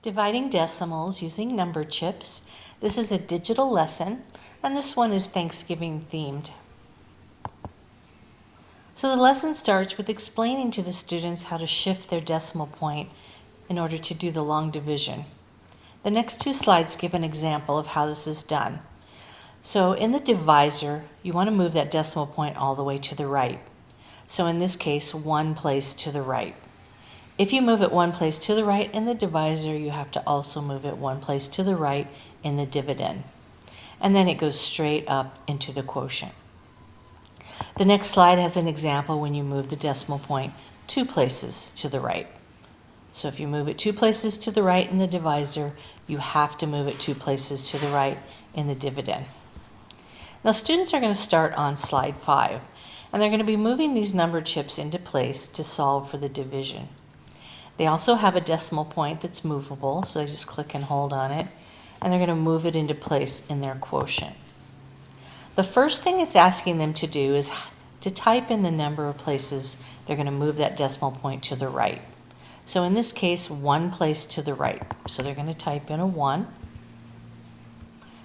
Dividing decimals using number chips. This is a digital lesson, and this one is Thanksgiving themed. So the lesson starts with explaining to the students how to shift their decimal point in order to do the long division. The next two slides give an example of how this is done. So in the divisor, you want to move that decimal point all the way to the right. So in this case, one place to the right. If you move it one place to the right in the divisor, you have to also move it one place to the right in the dividend. And then it goes straight up into the quotient. The next slide has an example when you move the decimal point two places to the right. So if you move it two places to the right in the divisor, you have to move it two places to the right in the dividend. Now students are going to start on slide 5, and they're going to be moving these number chips into place to solve for the division. They also have a decimal point that's movable, so they just click and hold on it, and they're going to move it into place in their quotient. The first thing it's asking them to do is to type in the number of places they're going to move that decimal point to the right. So in this case, one place to the right. So they're going to type in a 1,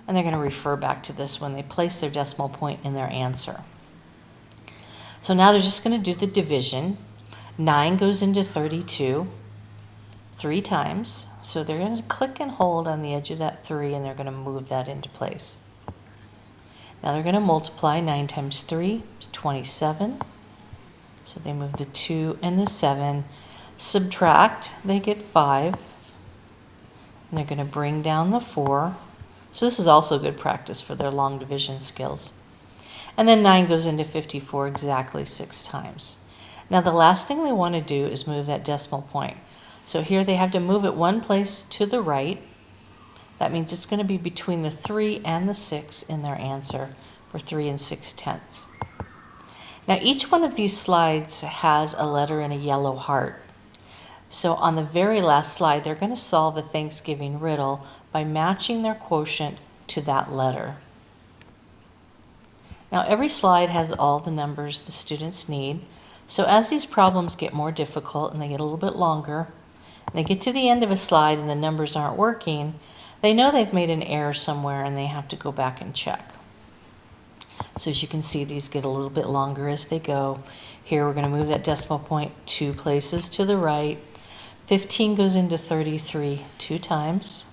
and they're going to refer back to this when they place their decimal point in their answer. So now they're just going to do the division. 9 goes into 32 3 times. So they're going to click and hold on the edge of that 3, and they're going to move that into place. Now they're going to multiply. 9 times 3 is 27. So they move the 2 and the 7. Subtract, they get 5. And they're going to bring down the 4. So this is also good practice for their long division skills. And then 9 goes into 54 exactly 6 times. Now the last thing they want to do is move that decimal point. So here they have to move it one place to the right. That means it's going to be between the 3 and the 6 in their answer for 3 6/10. Now each one of these slides has a letter in a yellow heart. So on the very last slide, they're going to solve a Thanksgiving riddle by matching their quotient to that letter. Now every slide has all the numbers the students need. So as these problems get more difficult and they get a little bit longer, and they get to the end of a slide and the numbers aren't working, they know they've made an error somewhere and they have to go back and check. So as you can see, these get a little bit longer as they go. Here we're going to move that decimal point 2 places to the right. 15 goes into 33 2 times.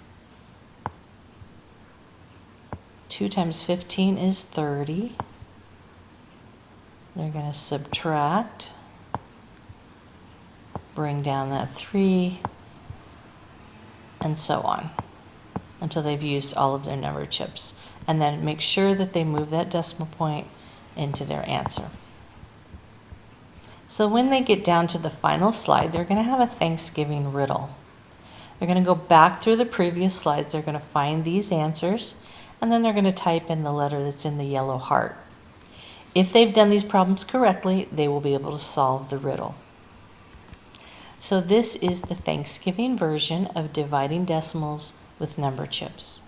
2 times 15 is 30. They're going to subtract, bring down that 3, and so on until they've used all of their number chips. And then make sure that they move that decimal point into their answer. So when they get down to the final slide, they're going to have a Thanksgiving riddle. They're going to go back through the previous slides. They're going to find these answers, and then they're going to type in the letter that's in the yellow heart. If they've done these problems correctly, they will be able to solve the riddle. So this is the Thanksgiving version of dividing decimals with number chips.